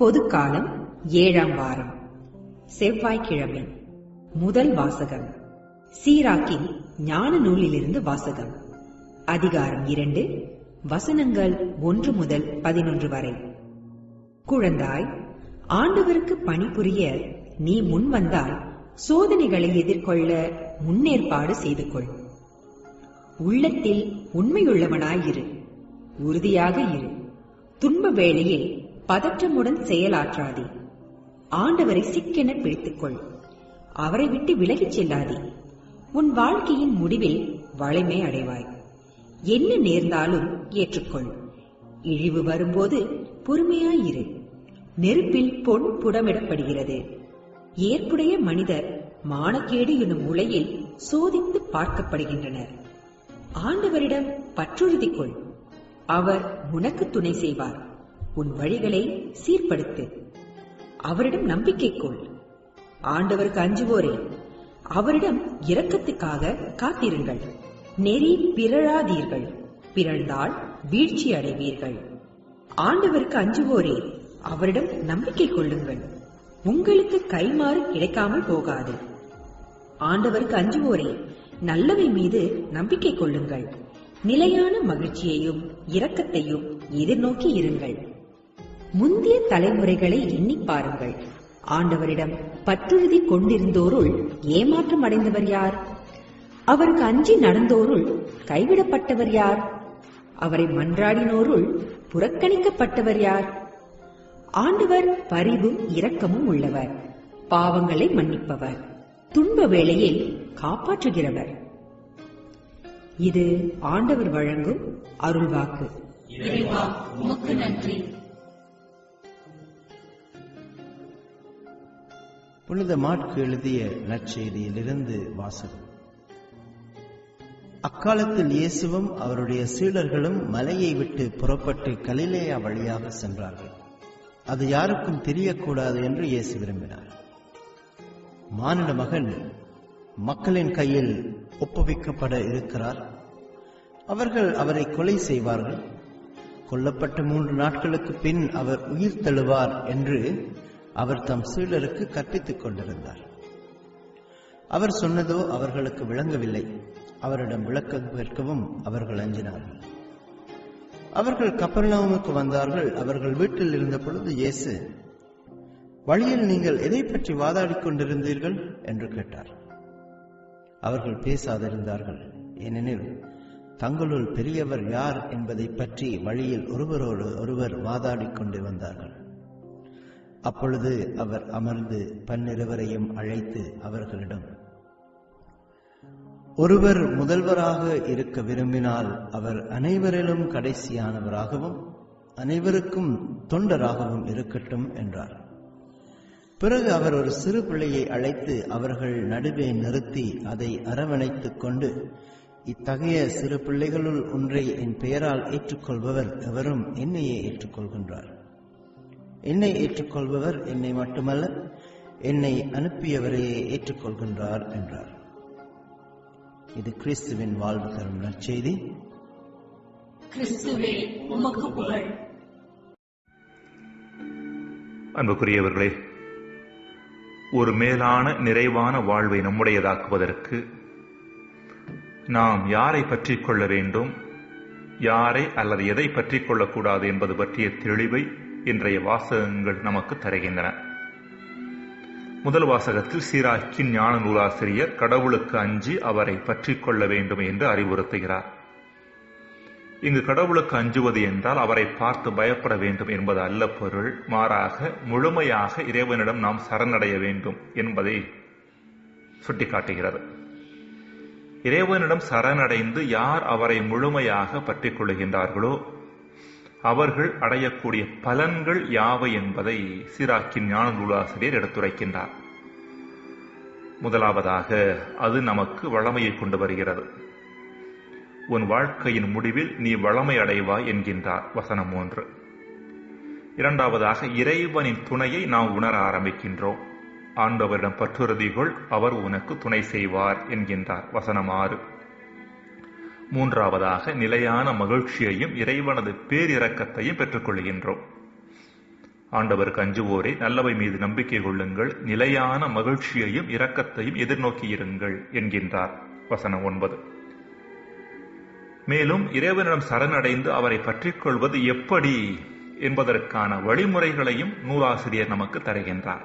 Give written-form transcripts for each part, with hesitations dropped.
பொதுக்காலம் 7ஆம் வாரம், செவ்வாய்க்கிழமை. முதல் வாசகம் சீராக்கின் ஞான நூலிலிருந்து வாசகம். அதிகாரம் 2, வசனங்கள் 1 முதல் 11 வரை. குழந்தாய், ஆண்டவருக்கு பணிபுரிய நீ முன் வந்தால் சோதனைகளை எதிர்கொள்ள முன்னேற்பாடு செய்து கொள். உள்ளத்தில் உண்மையுள்ளவனாயிரு, உறுதியாக இரு. துன்ப வேளையில் பதற்றமுடன் செயலாற்றாதே. ஆண்டவரை சிக்கென பிடித்துக்கொள், அவரை விட்டு விலகிச் செல்லாதே. உன் வாழ்க்கையின் முடிவில் வலிமை அடைவாய். என்ன நேர்ந்தாலும் ஏற்றுக்கொள். இழிவு வரும்போது பொறுமையாயிரு. நெருப்பில் பொன் புடமிடப்படுகிறது. ஏற்புடைய மனிதர் மானக்கேடு எனும் உலையில் சோதித்து பார்க்கப்படுகின்றனர். ஆண்டவரிடம் பற்றுறுதி கொள், அவர் உனக்கு துணை செய்வார். உன் வழிகளை சீர்படுத்து, அவரிடம் நம்பிக்கை கொள். ஆண்டவருக்கு அஞ்சுவோரே, அவரிடம் இரக்கத்துக்காக காத்திருங்கள். நெறி பிறழாதீர்கள், பிறழ்ந்தால் வீழ்ச்சி அடைவீர்கள். ஆண்டவருக்கு அஞ்சுவோரே, அவரிடம் நம்பிக்கை கொள்ளுங்கள், உங்களுக்கு கைமாறு கிடைக்காமல் போகாது. ஆண்டவருக்கு அஞ்சுவோரே, நல்லவை மீது நம்பிக்கை கொள்ளுங்கள். நிலையான மகிழ்ச்சியையும் இரக்கத்தையும் எதிர்நோக்கி இருங்கள். முந்தைய தலைமுறைகளை எண்ணி பாருங்கள். ஆண்டவரிடம் பற்றுறுதி கொண்டிருந்தோருள் ஏமாற்றம் அடைந்தவர் யார்? அவருக்கு அஞ்சி நடந்தோருள் கைவிடப்பட்டவர் யார்? அவரை மன்றாடினோருள் புறக்கணிக்கப்பட்டவர் யார்? ஆண்டவர் பரிவும் இரக்கமும் உள்ளவர், பாவங்களை மன்னிப்பவர், துன்ப வேளையில் காப்பாற்றுகிறவர். இது ஆண்டவர் வழங்கும் அருள்வாக்கு. இறைவா, உமக்கு நன்றி. புனித மாற்கு எழுதிய நற்செய்தியிலிருந்து வாசகம். அக்காலத்தில் இயேசுவும் அவருடைய சீடர்களும் மலையை விட்டு புறப்பட்டு கலிலேயா வழியாக சென்றார்கள். அது யாருக்கும் தெரியக்கூடாது என்று இயேசு விரும்பினார். மானிட மகன் மக்களின் கையில் ஒப்புவிக்கப்பட இருக்கிறார். அவர்கள் அவரை கொலை செய்வார்கள். கொல்லப்பட்ட 3 நாட்களுக்கு பின் அவர் உயிர் தழுவார் என்று அவர் தம் சீடருக்கு கற்பித்துக் கொண்டிருந்தார். அவர் சொன்னதோ அவர்களுக்கு விளங்கவில்லை. அவரிடம் விளக்கம் கேட்கவும் அவர்கள் அஞ்சினார்கள். அவர்கள் கப்பர்நகூமுக்கு வந்தார்கள். அவர்கள் வீட்டில் இருந்த பொழுது இயேசு, வழியில் நீங்கள் எதை பற்றி வாதாடிக் கொண்டிருந்தீர்கள் என்று கேட்டார். அவர்கள் பேசாதிருந்தார்கள். ஏனெனில் தங்களுள் பெரியவர் யார் என்பதை பற்றி வழியில் ஒருவரோடு ஒருவர் வாதாடிக் கொண்டு வந்தார்கள். அப்பொழுது அவர் அமர்ந்து 12 அழைத்து அவர்களிடம், ஒருவர் முதல்வராக இருக்க விரும்பினால் அவர் அனைவரிலும் கடைசியானவராகவும் அனைவருக்கும் தொண்டராகவும் இருக்கட்டும் என்றார். பிறகு அவர் ஒரு சிறு பிள்ளையை அழைத்து அவர்கள் நடுவே நிறுத்தி அதை அரவணைத்துக் கொண்டு, இத்தகைய சிறு பிள்ளைகளுள் ஒன்றை என் பெயரால் ஏற்றுக்கொள்பவர் எவரும் என்னையே ஏற்றுக்கொள்கின்றார். என்னை ஏற்றுக்கொள்பவர் என்னை மட்டுமல்ல, என்னை அனுப்பியவரையே ஏற்றுக்கொள்கின்றார் என்றார். இது கிறிஸ்துவின் வாழ்வு தரும் நற்செய்தி. கிறிஸ்துவே, உமக்கு புகழ். அன்புக்குரியவர்களே, ஒரு மேலான நிறைவான வாழ்வை நம்முடையதாக்குவதற்கு நாம் யாரை பற்றிக் கொள்ள வேண்டும், யாரை அல்லது எதை பற்றிக் கொள்ளக்கூடாது என்பது பற்றிய தெளிவை இன்றைய வாசகங்கள் நமக்கு தருகின்றன. முதல் வாசகத்தில் சீராக்கின் ஞான நூலாசிரியர் கடவுளுக்கு அஞ்சி அவரை பற்றிக் கொள்ள வேண்டும் என்று அறிவுறுத்துகிறார். இங்கு கடவுளுக்கு அஞ்சுவது என்றால் அவரை பார்த்து பயப்பட வேண்டும் என்பது அல்ல பொருள். மாறாக முழுமையாக இறைவனிடம் நாம் சரணடைய வேண்டும் என்பதை சுட்டிக்காட்டுகிறது. இறைவனிடம் சரணடைந்து யார் அவரை முழுமையாக பற்றிக் கொள்கின்றார்களோ அவர்கள் அடையக்கூடிய பலன்கள் யாவை என்பதை சீராக்கின் ஞான நூலாசிரியர் எடுத்துரைக்கின்றார். முதலாவதாக, அது நமக்கு வளமையை கொண்டு வருகிறது. உன் வாழ்க்கையின் முடிவில் நீ வளமை அடைவாய் என்கின்றார் வசனம் 1. இரண்டாவதாக, இறைவனின் துணையை நாம் உணர ஆரம்பிக்கின்றோம். ஆண்டவரிடம் பற்றுறுதிகள், அவர் உனக்கு துணை செய்வார் என்கின்றார் வசனம் 6. மூன்றாவதாக, நிலையான மகிழ்ச்சியையும் இறைவனது பேரிரக்கத்தையும் பெற்றுக்கொள்கின்றோம். ஆண்டவருக்கு அஞ்சுவோரே, நல்லவை மீது நம்பிக்கை கொள்ளுங்கள், நிலையான மகிழ்ச்சியையும் இரக்கத்தையும் எதிர்நோக்கியிருங்கள் என்கின்றார். வசனம் 9. மேலும் இறைவனிடம் சரணடைந்து அவரை பற்றிக் கொள்வது எப்படி என்பதற்கான வழிமுறைகளையும் நூலாசிரியர் நமக்கு தருகின்றார்.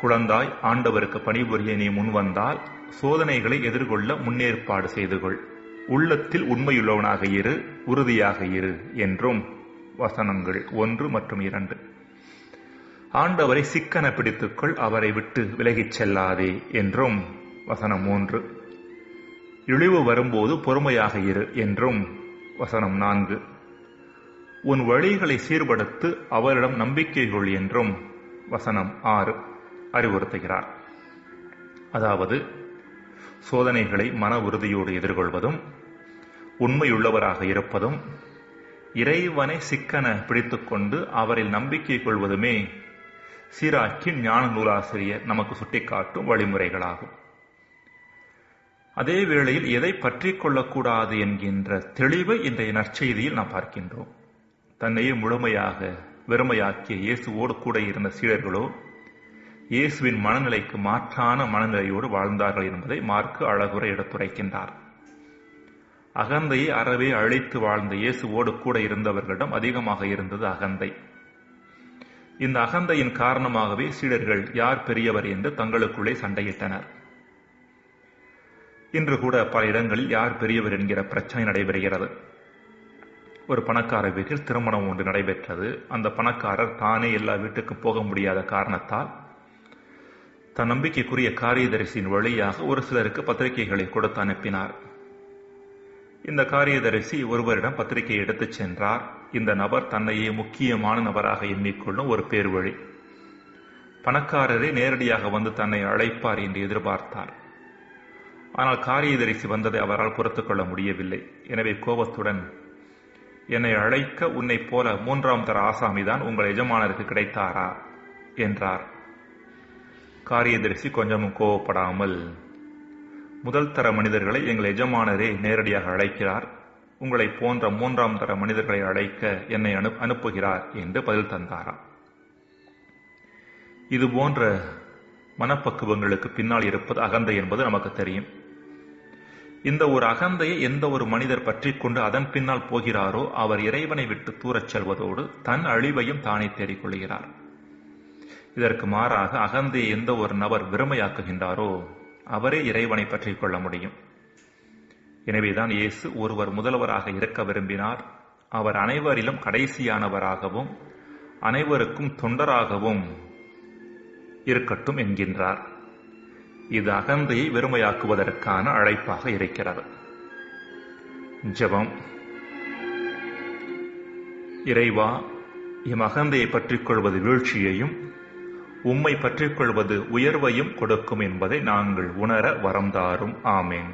குழந்தாய், ஆண்டவருக்கு பணிபுரிய நீ முன்வந்தால் சோதனைகளை எதிர்கொள்ள முன்னேற்பாடு செய்து கொள். உள்ளத்தில் உண்மையுள்ளவனாக இரு, உறுதியாக இரு என்றும் வசனங்கள் 1 மற்றும் 2. ஆண்டவரை சிக்கன பிடித்துக்கொள், அவரை விட்டு விலகிச் செல்லாதே என்றும் வசனம் 3. இழிவு வரும்போது பொறுமையாக இரு என்றும் வசனம் 4. உன் வழிகளை சீர்படுத்து, அவரிடம் நம்பிக்கை கொள் என்றும் வசனம் 6 அறிவுறுத்துகிறார். அதாவது சோதனைகளை மன உறுதியோடு எதிர்கொள்வதும், உண்மையுள்ளவராக இருப்பதும், இறைவனை சிக்கன பிடித்துக்கொண்டு அவரில் நம்பிக்கை கொள்வதுமே சீராக்கின் ஞான நூலாசிரியர் நமக்கு சுட்டிக்காட்டும் வழிமுறைகளாகும். அதே வேளையில் எதை பற்றி கொள்ளக்கூடாது என்கின்ற தெளிவை இன்றைய நற்செய்தியில் நாம் பார்க்கின்றோம். தன்னையே முழுமையாக வெறுமையாக்கிய இயேசுவோடு கூட இருந்த சீடர்களோ இயேசுவின் மனநிலைக்கு மாற்றான மனநிலையோடு வாழ்ந்தார்கள் என்பதை மார்க்கு அழகுற எடுத்துரைக்கின்றார். அகந்தையை அறவே அழித்து வாழ்ந்த இயேசுவோடு கூட இருந்தவர்களிடம் அதிகமாக இருந்தது அகந்தை. இந்த அகந்தையின் காரணமாகவே சீடர்கள் யார் பெரியவர் என்று தங்களுக்குள்ளே சண்டையிட்டனர். இன்று கூட பல இடங்களில் யார் பெரியவர் என்கிற பிரச்சனை நடைபெறுகிறது. ஒரு பணக்கார வீட்டில் திருமணம் ஒன்று நடைபெற்றது. அந்த பணக்காரர் தானே எல்லா வீட்டுக்கும் போக முடியாத காரணத்தால் தன் நம்பிக்கைக்குரிய காரியதரிசியின் வழியாக ஒரு சிலருக்கு பத்திரிகைகளை கொடுத்து அனுப்பினார். இந்த காரியதரிசி ஒருவரிடம் பத்திரிகையை எடுத்துச் சென்றார். இந்த நபர் தன்னையே முக்கியமான நபராக எண்ணிக்கொள்ளும் ஒரு பேர் வழி. பணக்காரரே நேரடியாக வந்து தன்னை அழைப்பார் என்று எதிர்பார்த்தார். ஆனால் காரியதரிசி வந்ததை அவரால் பொறுத்துக் கொள்ள முடியவில்லை. எனவே கோபத்துடன், என்னை அழைக்க உன்னை போல 3ஆம் தர ஆசாமிதான் உங்கள் எஜமானருக்கு கிடைத்தாரா என்றார். காரியதரிசி கொஞ்சமும் கோபப்படாமல், முதல் தர மனிதர்களை எங்கள் எஜமானரே நேரடியாக அழைக்கிறார், உங்களை போன்ற 3ஆம் தர மனிதர்களை அழைக்க என்னை அனுப்புகிறார் என்று பதில் தந்தாராம். இது போன்ற மனப்பக்குவங்களுக்கு பின்னால் இருப்பது அகந்தை என்பது நமக்கு தெரியும். இந்த ஒரு அகந்தையை எந்த ஒரு மனிதர் பற்றி கொண்டு அதன் பின்னால் போகிறாரோ அவர் இறைவனை விட்டு தூரச் செல்வதோடு தன் அழிவையும் தானே தேடிக்கொள்கிறார். இதற்கு மாறாக அகந்தையை எந்த ஒரு நபர் வெறுமையாக்குகின்றாரோ அவரே இறைவனை பற்றி கொள்ள முடியும். எனவேதான் இயேசு ஒருவர் முதல்வராக இருக்க விரும்பினார், அவர் அனைவரிலும் கடைசியானவராகவும் அனைவருக்கும் தொண்டராகவும் இருக்கட்டும் என்கின்றார். இது அகந்தையை வெறுமையாக்குவதற்கான அழைப்பாக இருக்கிறது. ஜெபம். இறைவா, எம் அகந்தையை பற்றிக் கொள்வது வீழ்ச்சியையும் உம்மை பற்றிக் கொள்வது உயர்வையும் கொடுக்கும் என்பதை நாங்கள் உணர வரம் தாரும். ஆமேன்.